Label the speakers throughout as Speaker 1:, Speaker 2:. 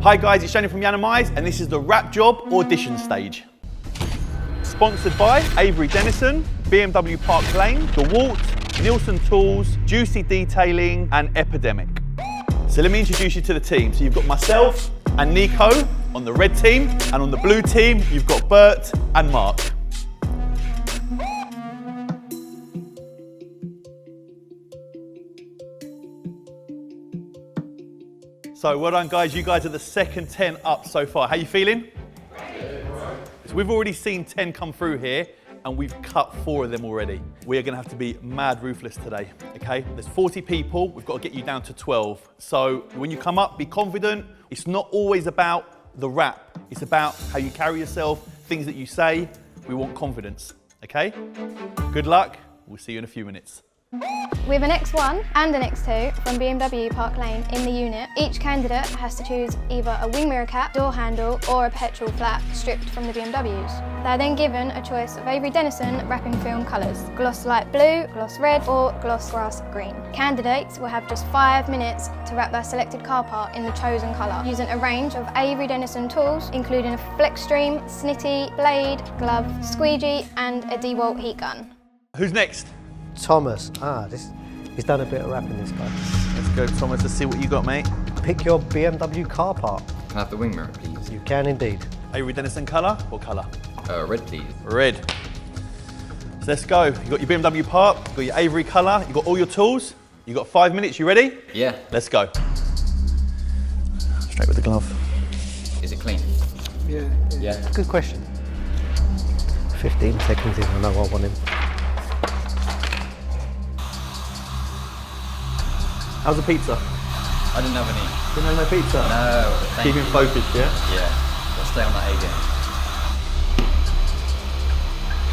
Speaker 1: Hi guys, it's Yianni from Yiannimize, and this is the wrap job audition stage. Sponsored by Avery, Dennison, BMW Park Lane, DeWalt, Nielsen Tools, Juicy Detailing, and Epidemic. So let me introduce you to the team. So you've got myself and Nicco on the red team, and on the blue team, you've got Bert and Mark. So well done guys, you guys are the second 10 up so far. How you feeling? So we've already seen 10 come through here and we've cut 4 of them already. We are gonna have to be mad ruthless today, okay? There's 40 people, we've got to get you down to 12. So when you come up, be confident. It's not always about the rap. It's about how you carry yourself, things that you say. We want confidence, okay? Good luck, we'll see you in a few minutes.
Speaker 2: We have an X1 and an X2 from BMW Park Lane in the unit. Each candidate has to choose either a wing mirror cap, door handle or a petrol flap stripped from the BMWs. They are then given a choice of Avery Dennison wrapping film colours, gloss light blue, gloss red or gloss grass green. Candidates will have just 5 minutes to wrap their selected car part in the chosen colour using a range of Avery Dennison tools including a flex stream, snitty, blade, glove, squeegee and a DeWalt heat gun.
Speaker 1: Who's next?
Speaker 3: Thomas. He's done a bit of rapping, this guy.
Speaker 1: Let's go, Thomas, let's see what you got, mate.
Speaker 3: Pick your BMW car part.
Speaker 4: Can I have the wing mirror, please?
Speaker 3: You can indeed.
Speaker 1: Avery Dennison colour? What colour?
Speaker 4: Red, please.
Speaker 1: Red. So let's go. You got your BMW Park, you got your Avery colour, you got all your tools. You got 5 minutes, you ready?
Speaker 4: Yeah.
Speaker 1: Let's go. Straight with the glove.
Speaker 4: Is it clean? Yeah.
Speaker 3: Good question. 15 seconds in, I know I want him.
Speaker 1: How's the pizza?
Speaker 4: I didn't have any.
Speaker 1: Didn't have no pizza?
Speaker 4: No.
Speaker 1: Keep him focused, yeah?
Speaker 4: Yeah. Got to stay on that A game.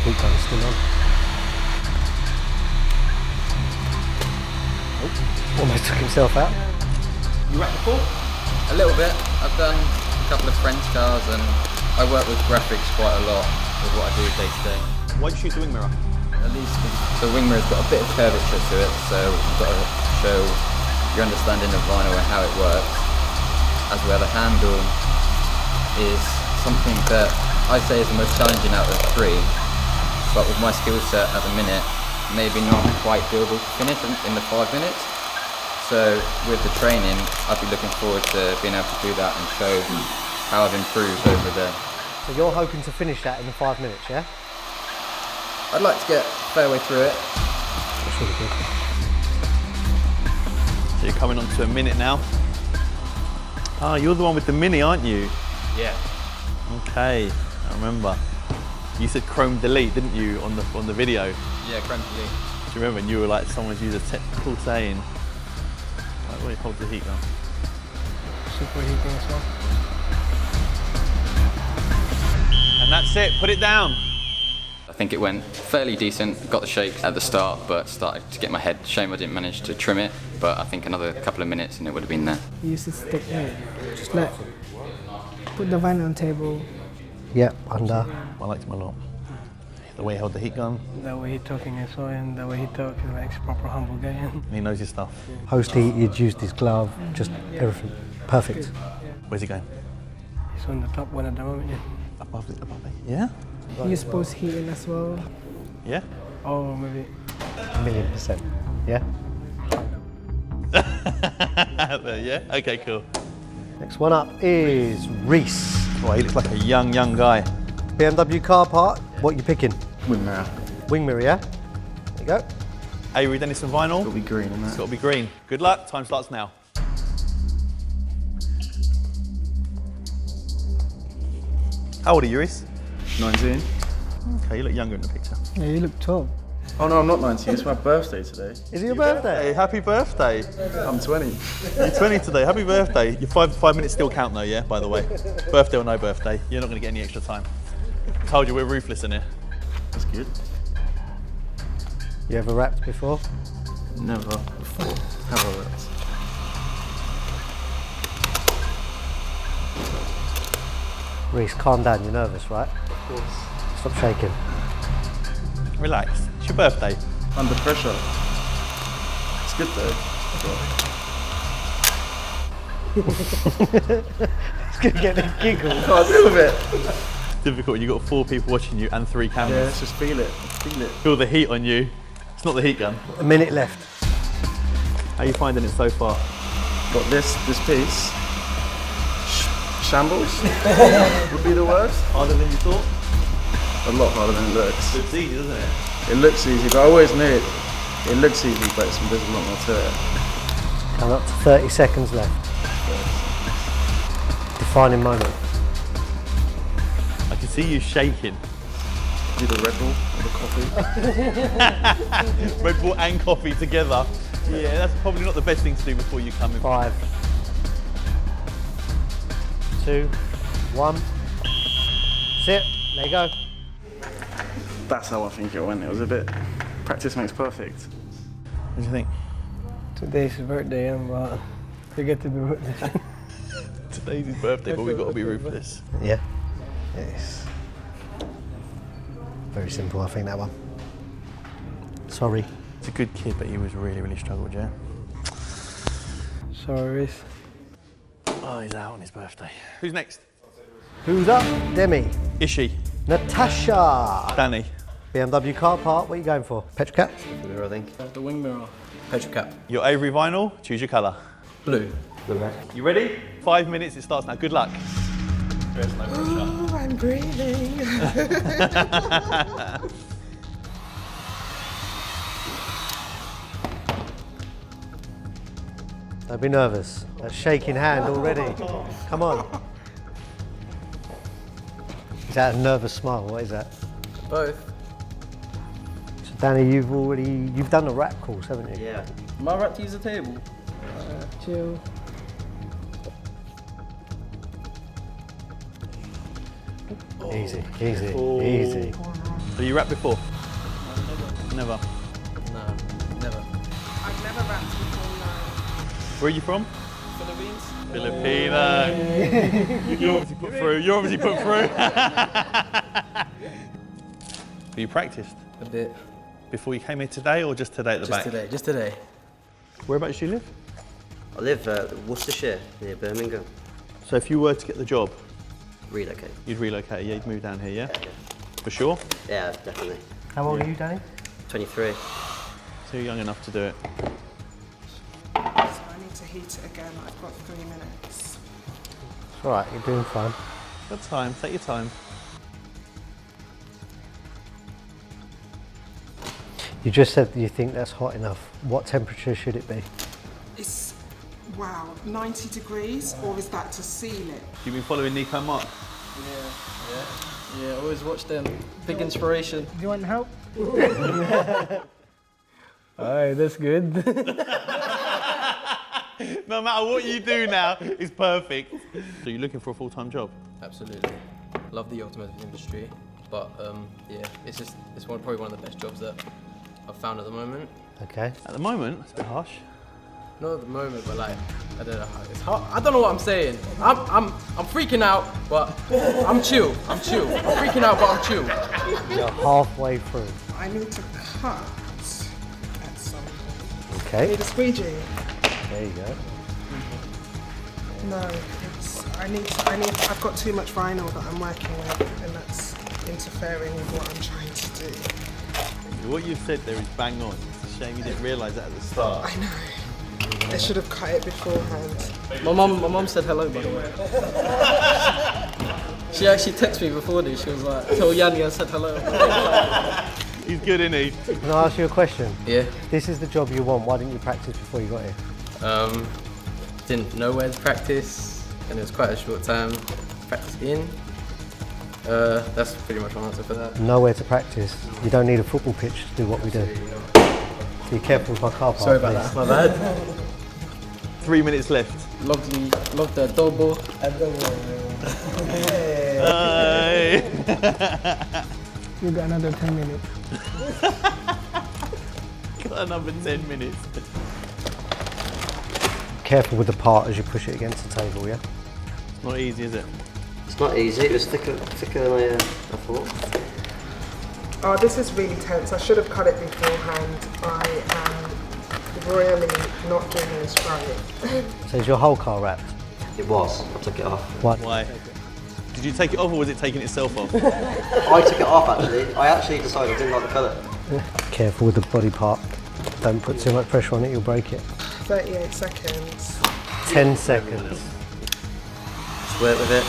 Speaker 3: Heat gun's still on. Oh, almost took himself out.
Speaker 1: You rapped before?
Speaker 4: A little bit. I've done a couple of French cars and I work with graphics quite a lot with what I do day to day.
Speaker 1: Why'd you choose the wing mirror?
Speaker 4: At least the wing mirror's got a bit of curvature to it, so you've got to show your understanding of vinyl and how it works. As well, the handle is something that I say is the most challenging out of the 3, but with my skill set at the minute, maybe not quite doable to finish in the 5 minutes. So with the training, I'd be looking forward to being able to do that and show how I've improved over there.
Speaker 3: So you're hoping to finish that in the 5 minutes, yeah?
Speaker 4: I'd like to get a fair way through it.
Speaker 3: That's really good.
Speaker 1: So you're coming on to a minute now. Ah, you're the one with the Mini, aren't you?
Speaker 4: Yeah.
Speaker 1: Okay, I remember. You said Chrome Delete, didn't you, on the video?
Speaker 4: Yeah, Chrome Delete.
Speaker 1: Do you remember? And you were like, someone's used a technical saying. Like, what do you hold the heat gun?
Speaker 5: Superheating as well.
Speaker 1: And that's it, put it down.
Speaker 4: I think it went fairly decent. Got the shake at the start, but started to get my head. Shame I didn't manage to trim it, but I think another couple of minutes and it would have been there.
Speaker 5: Use this stick here. Just like put the vinyl on the table.
Speaker 3: Yeah, under.
Speaker 1: I liked him a lot. The way he held the heat gun.
Speaker 5: The way he talking as well, and the way he talks is like a proper humble guy.
Speaker 1: And he knows his stuff.
Speaker 3: Post heated, used his glove, just everything. Perfect.
Speaker 1: Where's he going?
Speaker 5: He's on the top one at the moment. Yeah.
Speaker 1: Above it, yeah?
Speaker 5: You're supposed to heat in as well.
Speaker 1: Yeah?
Speaker 5: Oh, maybe.
Speaker 3: 1,000,000%. Yeah?
Speaker 1: Yeah? Okay, cool.
Speaker 3: Next one up is Reese.
Speaker 1: Well, he looks like a young guy.
Speaker 3: BMW car part, what are you picking?
Speaker 6: Wing mirror.
Speaker 3: Wing mirror, yeah? There you go.
Speaker 1: Avery Dennison vinyl.
Speaker 6: It'll be green on that.
Speaker 1: It's got to be green. Good luck, time starts now. How old are you, Reese?
Speaker 6: 19.
Speaker 1: Okay, you look younger in the picture.
Speaker 5: Yeah, you look tall.
Speaker 6: Oh no, I'm not 19. It's my birthday today.
Speaker 3: Is it your birthday?
Speaker 1: Hey, happy birthday.
Speaker 6: I'm 20.
Speaker 1: You're 20 today, happy birthday. Your 5 minutes still count though, yeah, by the way. Birthday or no birthday, you're not going to get any extra time. Told you we're ruthless in here.
Speaker 6: That's good.
Speaker 3: You ever rapped before?
Speaker 6: Never before. Have I rapped?
Speaker 3: Reese, calm down, you're nervous, right?
Speaker 6: Of course.
Speaker 3: Stop shaking.
Speaker 1: Relax, it's your birthday.
Speaker 6: Under pressure. It's good though.
Speaker 3: It's gonna get the giggle.
Speaker 6: Can't deal with it.
Speaker 1: It's difficult. You've got 4 people watching you and 3
Speaker 6: Yeah,
Speaker 1: cameras.
Speaker 6: let's just feel it. Feel it.
Speaker 1: Feel the heat on you. It's not the heat gun.
Speaker 3: A minute left.
Speaker 1: How are you finding it so far?
Speaker 6: Got this piece. Shambles would be the worst.
Speaker 1: Harder than you thought?
Speaker 6: A lot harder than it looks.
Speaker 1: It's easy, doesn't it?
Speaker 6: It looks easy, but I always knew it. It looks easy, but there's a lot more to it.
Speaker 3: And up to 30 seconds left. Defining moment.
Speaker 1: I can see you shaking.
Speaker 6: Do the Red Bull or the coffee.
Speaker 1: Red Bull and coffee together. Yeah, that's probably not the best thing to do before you come in.
Speaker 3: 5, 2, 1. Sit. There you go.
Speaker 6: That's how I think it went. It was a bit. Practice makes perfect.
Speaker 1: What do you think?
Speaker 5: Today's his birthday, but forget to do it.
Speaker 1: Today's his birthday, but we've got to be ruthless.
Speaker 3: Yeah. Yes. Very simple, I think, that one. Sorry.
Speaker 1: He's a good kid, but he was really struggled, yeah?
Speaker 5: Sorry.
Speaker 1: Oh, he's out on his birthday. Who's next?
Speaker 3: Who's up? Demi.
Speaker 1: Ishi.
Speaker 3: Natasha.
Speaker 1: Danny.
Speaker 3: BMW car park, what are you going for? Petrol cap?
Speaker 4: Mirror, I think.
Speaker 6: The wing mirror.
Speaker 4: Petrol cap.
Speaker 1: Your Avery vinyl, choose your colour.
Speaker 4: Blue.
Speaker 1: You ready? 5 minutes, it starts now. Good luck. There's no pressure.
Speaker 5: Oh, I'm breathing.
Speaker 3: Don't be nervous. That shaking hand already. Come on. Is that a nervous smile? What is that?
Speaker 4: Both.
Speaker 3: So Danny, you've done a rap course, haven't you?
Speaker 4: Yeah. Am I right to use the table?
Speaker 5: Chill.
Speaker 3: Easy, easy.
Speaker 1: Have you rapped before? Never.
Speaker 4: No, never.
Speaker 7: I've never rapped before, no.
Speaker 1: Where are you from?
Speaker 7: Philippines?
Speaker 1: Filipino. You're obviously put through. You're obviously put through. Have you practiced
Speaker 4: A bit.
Speaker 1: before you came here today, or just today at the back?
Speaker 4: Just today.
Speaker 1: Whereabouts do you live?
Speaker 8: I live Worcestershire, near Birmingham.
Speaker 1: So if you were to get the job,
Speaker 8: Relocate.
Speaker 1: you'd relocate. Yeah, you'd move down here. Yeah,
Speaker 8: Yeah.
Speaker 1: for sure.
Speaker 8: Yeah, definitely.
Speaker 3: How old are you, Danny?
Speaker 8: 23.
Speaker 1: So you're young enough to do it.
Speaker 7: So I need to heat it again. I've got 3 minutes.
Speaker 3: It's all right, you're doing fine.
Speaker 1: Good time. Take your time.
Speaker 3: You just said you think that's hot enough. What temperature should it be?
Speaker 7: It's, wow, 90 degrees, or is that to seal it?
Speaker 1: You've been following Nicco and Mark.
Speaker 4: Yeah, always watch them. Big inspiration.
Speaker 5: Do you want help? Alright, that's good.
Speaker 1: No matter what you do now, it's perfect. So you're looking for a full-time job?
Speaker 4: Absolutely. Love the automotive industry, but yeah, it's probably one of the best jobs that I've found at the moment.
Speaker 3: Okay.
Speaker 1: At the moment, it's a bit harsh.
Speaker 4: Not at the moment, but like, I don't know how it's hard. I don't know what I'm saying. I'm freaking out, but I'm chill. I'm freaking out, but I'm chill.
Speaker 3: You're halfway through.
Speaker 7: I need to cut at some point. I
Speaker 3: Okay,
Speaker 7: need a squeegee.
Speaker 3: there you go.
Speaker 7: No, I've got too much vinyl that I'm working with, and that's interfering with what I'm trying to do.
Speaker 1: What you've said there is bang on. It's a shame you didn't realise that at the start.
Speaker 7: I know. I should have cut it beforehand.
Speaker 4: My mum said hello, by the way. She actually texted me before this. She was like, tell Yianni I said hello.
Speaker 1: He's good, isn't he?
Speaker 3: Can I ask you a question?
Speaker 4: Yeah.
Speaker 3: If this is the job you want, why didn't you practice before you got here?
Speaker 4: Didn't know where to practice, and it was quite a short time to practice in. That's pretty much my answer for that.
Speaker 3: Nowhere to practice. You don't need a football pitch to do what we do. Be careful with my car park,
Speaker 4: Sorry about
Speaker 3: please.
Speaker 4: that, my bad.
Speaker 1: 3 minutes left.
Speaker 4: Loved the adobo.
Speaker 1: Hey.
Speaker 5: You got another 10 minutes.
Speaker 1: Got another 10 minutes.
Speaker 3: Careful with the part as you push it against the table, yeah?
Speaker 1: It's not easy, is it?
Speaker 8: It's not easy. It was thicker than I thought.
Speaker 7: Oh, this is really tense. I should have cut it beforehand. I am royally not doing this right.
Speaker 3: So is your whole car wrapped?
Speaker 8: It was. I took it off.
Speaker 3: What?
Speaker 1: Why? Did you take it off or was it taking itself off?
Speaker 8: I took it off actually. I actually decided I didn't like the colour.
Speaker 3: Careful with the body part. Don't put too much pressure on it, you'll break it.
Speaker 7: 38 seconds.
Speaker 3: 10 seconds.
Speaker 8: Just work with it.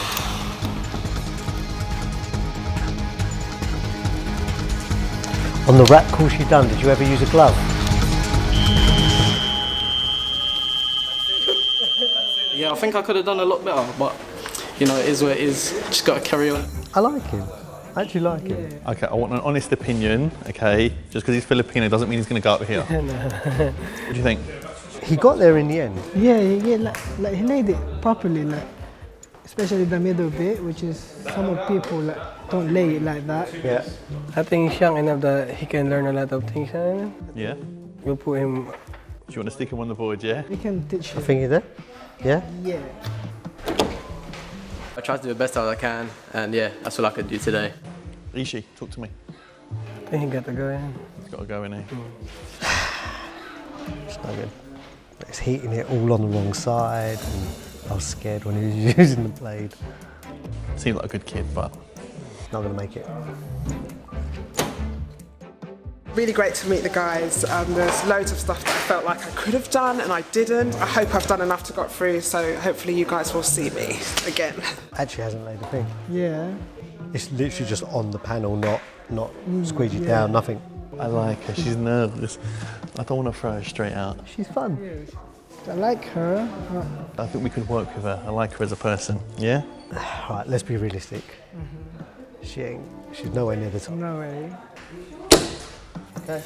Speaker 3: On the wrap course you've done, did you ever use a glove?
Speaker 9: Yeah, I think I could have done a lot better, but you know, it is what it is. Just got to carry on.
Speaker 3: I like him. I actually like him.
Speaker 1: Okay, I want an honest opinion, okay? Just because he's Filipino doesn't mean he's going to go up here. What do you think?
Speaker 3: He got there in the end.
Speaker 5: Yeah, like he laid it properly, like especially the middle bit, which is some of people like don't lay it like that.
Speaker 3: Yeah.
Speaker 9: I think he's young enough that he can learn a lot of things.
Speaker 1: Yeah?
Speaker 9: We'll put him.
Speaker 1: Do you want to stick him on the board, yeah?
Speaker 5: We can teach
Speaker 3: I
Speaker 5: him.
Speaker 3: think you're there. Yeah?
Speaker 5: Yeah.
Speaker 9: I try to do the best as I can, and yeah, that's all I could do today.
Speaker 1: Rishi, talk to me.
Speaker 9: I think he got to go in.
Speaker 1: He's got to go in here.
Speaker 3: It's no good. It's heating it all on the wrong side. And I was scared when he was using the blade.
Speaker 1: Seems like a good kid, but
Speaker 3: Not going to make it.
Speaker 7: Really great to meet the guys. There's loads of stuff that I felt like I could have done and I didn't. I hope I've done enough to got through, so hopefully you guys will see me again.
Speaker 3: Actually hasn't laid a thing.
Speaker 5: Yeah.
Speaker 3: It's literally just on the panel, not squeegeed down, nothing.
Speaker 1: I like her. She's nervous. I don't want to throw her straight out.
Speaker 3: She's fun.
Speaker 5: I like her.
Speaker 1: I think we could work with her. I like her as a person. Yeah?
Speaker 3: Right, let's be realistic. She's nowhere near the top.
Speaker 5: No way.
Speaker 3: Okay.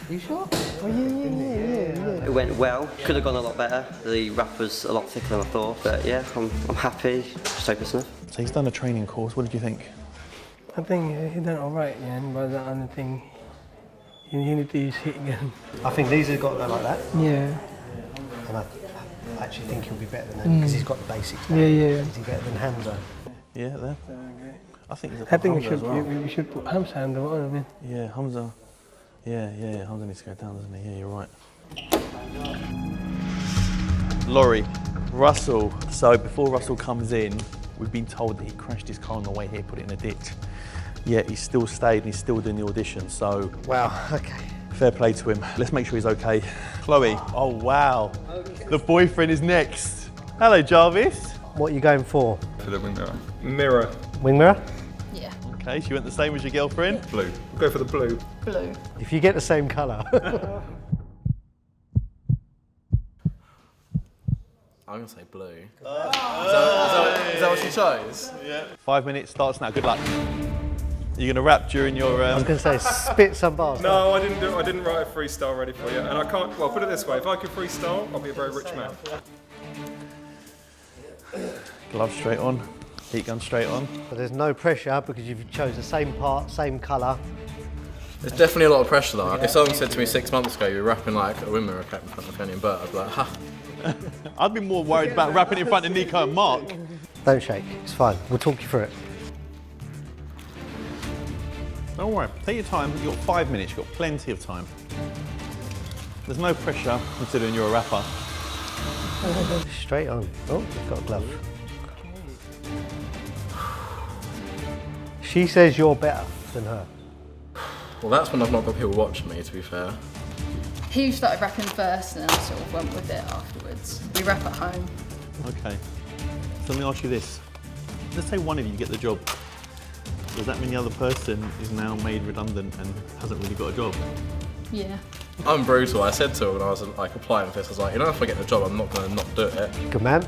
Speaker 3: You sure?
Speaker 5: Oh yeah.
Speaker 8: It went well. Could have gone a lot better. The wrap was a lot thicker than I thought, but yeah, I'm happy. Just hope it's enough.
Speaker 1: So he's done a training course. What did you think?
Speaker 9: I think he done all right, yeah, but the other thing, he need to use it again.
Speaker 3: I think these have got to go like that.
Speaker 5: Yeah.
Speaker 3: And I actually think he'll be better than that because he's got the basics down.
Speaker 5: Yeah.
Speaker 3: Is he better than Hamza?
Speaker 1: Yeah, there. I think he's a
Speaker 9: I think
Speaker 1: Hamza as well.
Speaker 9: we should put Hamza on the one, I mean.
Speaker 1: Yeah, Hamza. Yeah. Hamza needs to go down, doesn't he? Yeah, you're right. Laurie, Russell. So before Russell comes in, we've been told that he crashed his car on the way here, put it in a ditch. Yet he's still stayed and he's still doing the audition. So
Speaker 3: Wow, okay.
Speaker 1: fair play to him. Let's make sure he's okay. Chloe. Oh wow. The boyfriend is next. Hello, Jarvis.
Speaker 3: What are you going for?
Speaker 10: For the wing mirror. Mirror.
Speaker 3: Wing mirror?
Speaker 2: Yeah.
Speaker 1: Okay, she went the same as your girlfriend.
Speaker 10: Blue. Go for the blue.
Speaker 2: Blue.
Speaker 3: If you get the same colour.
Speaker 9: I'm going to say blue. Is that what she chose?
Speaker 1: Yeah. 5 minutes starts now. Good luck. You're going to rap during your...
Speaker 3: I was going to say, spit some bars.
Speaker 10: No, I didn't write a freestyle ready for you, and I can't. Well, put it this way: if I could freestyle, I'll be a very rich man.
Speaker 1: Gloves straight on. Heat gun straight on.
Speaker 3: But there's no pressure because you've chose the same part, same colour.
Speaker 9: There's definitely a lot of pressure though. If someone said to me 6 months ago, you're rapping like a wing mirror cap in front of Yianni and Bert, I'd be like, ha.
Speaker 1: I'd be more worried about rapping in front of Nicco and Mark.
Speaker 3: Don't shake, it's fine. We'll talk you through it.
Speaker 1: Don't worry, take your time. You've got 5 minutes, you've got plenty of time. There's no pressure considering you're a rapper.
Speaker 3: Straight on. Oh, you've got a glove. She says you're better than her.
Speaker 9: Well, that's when I've not got people watching me, to be fair.
Speaker 11: He started rapping first and then I sort of went with it afterwards. We rap at home.
Speaker 1: Okay. So let me ask you this. Let's say one of you get the job. Does that mean the other person is now made redundant and hasn't really got a job?
Speaker 11: Yeah.
Speaker 9: I'm brutal. I said to her when I was like applying for this, I was like, you know, if I get the job, I'm not going to not do it.
Speaker 3: Good man.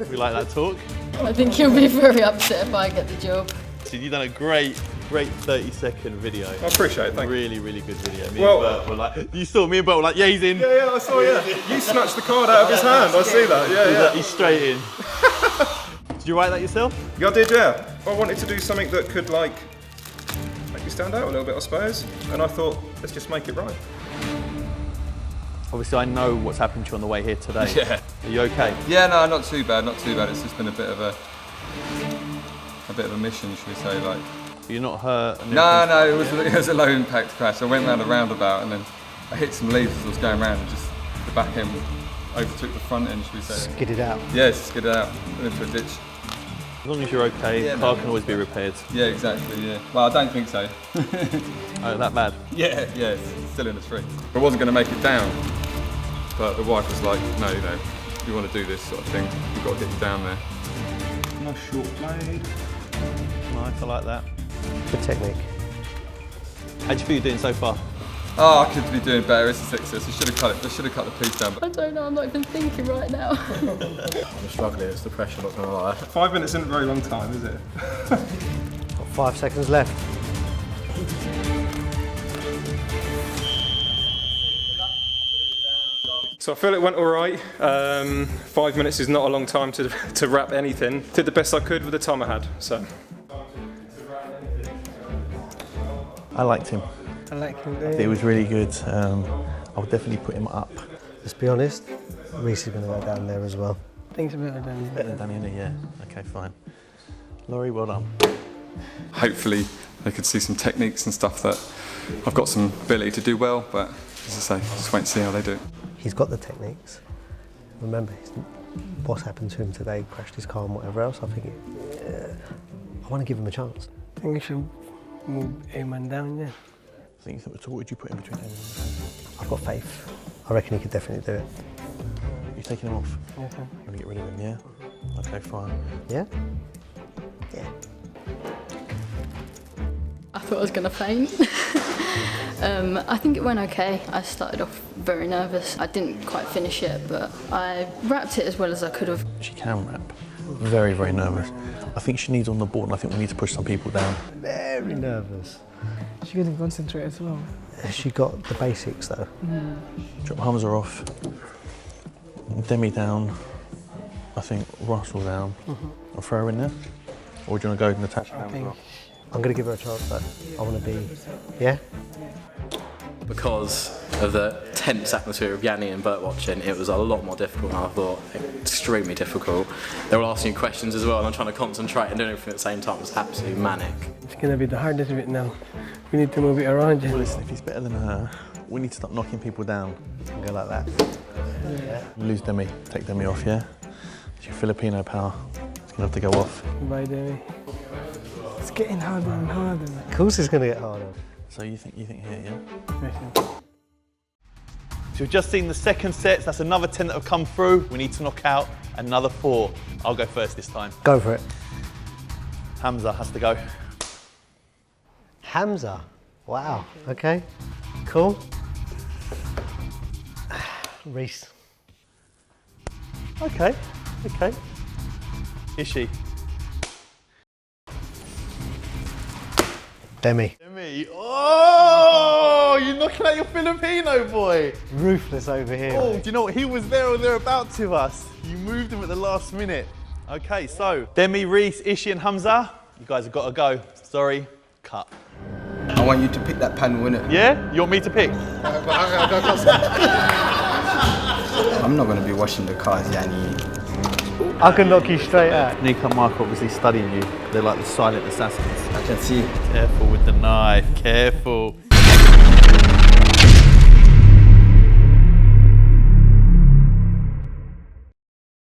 Speaker 1: We like that talk.
Speaker 11: I think he'll be very upset if I get the job.
Speaker 1: So you've done a great 30-second video.
Speaker 10: I appreciate it. Thank you.
Speaker 1: Really, really good video. Me
Speaker 10: Well-
Speaker 1: and Bert were like, you saw me and Bert were like, yeah, he's in.
Speaker 10: Yeah, I saw you. You snatched the card out of his hand. I see that. Yeah.
Speaker 1: He's straight in. Did you write that yourself?
Speaker 10: Yeah, I did. Yeah. I wanted to do something that could like make you stand out a little bit, I suppose. And I thought, let's just make it right.
Speaker 1: Obviously, I know what's happened to you on the way here today.
Speaker 10: Yeah.
Speaker 1: Are you okay?
Speaker 10: Yeah, no, not too bad. Not too bad. It's just been a bit of a mission, should we say? Like.
Speaker 1: You're not hurt? And
Speaker 10: No, it was a low impact crash. I went round a roundabout and then I hit some leaves as I was going round and just the back end overtook the front end, should we say?
Speaker 3: Skid it out.
Speaker 10: Yeah, skid it out into a ditch.
Speaker 1: As long as you're okay, the car can always be repaired.
Speaker 10: Yeah, exactly, yeah. Well, I don't think so.
Speaker 1: Oh, that bad?
Speaker 10: Yeah, it's still in the street. I wasn't going to make it down, but the wife was like, no, if you want to do this sort of thing, you've got to get you down there. Nice short blade.
Speaker 1: Nice, I like that.
Speaker 3: Good technique.
Speaker 1: How do you feel you're doing so far?
Speaker 10: Oh, I could be doing better. It's a success. I should have cut it. I should have cut the piece down.
Speaker 11: I don't know, I'm not even thinking right now.
Speaker 9: I'm struggling, it's the pressure, not gonna lie.
Speaker 10: 5 minutes isn't a very long time, is it?
Speaker 3: Got 5 seconds left.
Speaker 10: So I feel it went all right. 5 minutes is not a long time to wrap anything. Did the best I could with the time I had. So.
Speaker 1: I liked him.
Speaker 5: I like him.
Speaker 1: It was really good. I would definitely put him up.
Speaker 3: Let's be honest, Reese is going to go down there as well.
Speaker 5: Things are better than
Speaker 1: Better than Danny, isn't it? Yeah. Okay, fine. Laurie, well done.
Speaker 10: Hopefully they could see some techniques and stuff that I've got some ability to do well, but as I say, just wait and see how they do it.
Speaker 3: He's got the techniques. Remember, what's happened to him today, crashed his car and whatever else. I think I want to give him a chance.
Speaker 5: I think we should move A-man down, yeah.
Speaker 1: So what would you put in between him and
Speaker 3: I've got faith. I reckon he could definitely do it.
Speaker 1: You're taking him off?
Speaker 5: Yeah, okay.
Speaker 1: I'm gonna get rid of him, yeah? Okay, fine.
Speaker 3: Yeah? Yeah.
Speaker 11: I thought I was gonna faint. I think it went okay. I started off very nervous. I didn't quite finish it, but I wrapped it as well as I could have.
Speaker 1: She can rap. Very, very nervous. I think she needs on the board, and I think we need to push some people down.
Speaker 3: Very nervous.
Speaker 5: She couldn't concentrate as well.
Speaker 3: She got the basics though.
Speaker 1: Drop Hamza off. Demi down. I think Russell down. I'll throw her in there. Or do you want to go Natasha down as well?
Speaker 3: I'm going to give her a chance though. I want to be, yeah?
Speaker 9: Because of the tense atmosphere of Yianni and Bert watching, it was a lot more difficult than I thought. Extremely difficult. They were asking you questions as well, and I'm trying to concentrate and doing everything at the same time. It was absolutely manic.
Speaker 5: It's going to be the hardest bit now. We need to move it around.
Speaker 1: Well, listen, if he's better than her, we need to start knocking people down and go like that. Yeah. Lose Demi, take Demi off, yeah? It's your Filipino power. It's going to have to go off.
Speaker 5: Bye, Demi. It's getting harder and harder.
Speaker 3: Of course it's going to get harder.
Speaker 1: So you think here, yeah?
Speaker 5: Yes.
Speaker 1: So we've just seen the second sets. That's another 10 that have come through. We need to knock out another 4. I'll go first this time.
Speaker 3: Go for it.
Speaker 1: Hamza has to go.
Speaker 3: Hamza. Wow. Okay. Cool. Reese.
Speaker 1: Okay. Ishi.
Speaker 3: Demi.
Speaker 1: Demi. Oh, you're knocking out your Filipino boy.
Speaker 3: Ruthless over here.
Speaker 1: Oh, do you know what? He was there or thereabouts to us. You moved him at the last minute. Okay, so Demi, Reese, Ishi and Hamza, you guys have got to go. Sorry, cut.
Speaker 12: I want you to pick that panel, innit?
Speaker 1: Yeah? You want me to pick?
Speaker 12: I'm not going to be washing the cars, Yianni.
Speaker 3: I can knock you straight out.
Speaker 1: Nicco and Mark obviously studying you. They're like the silent assassins.
Speaker 12: I can see.
Speaker 1: Careful with the knife, careful.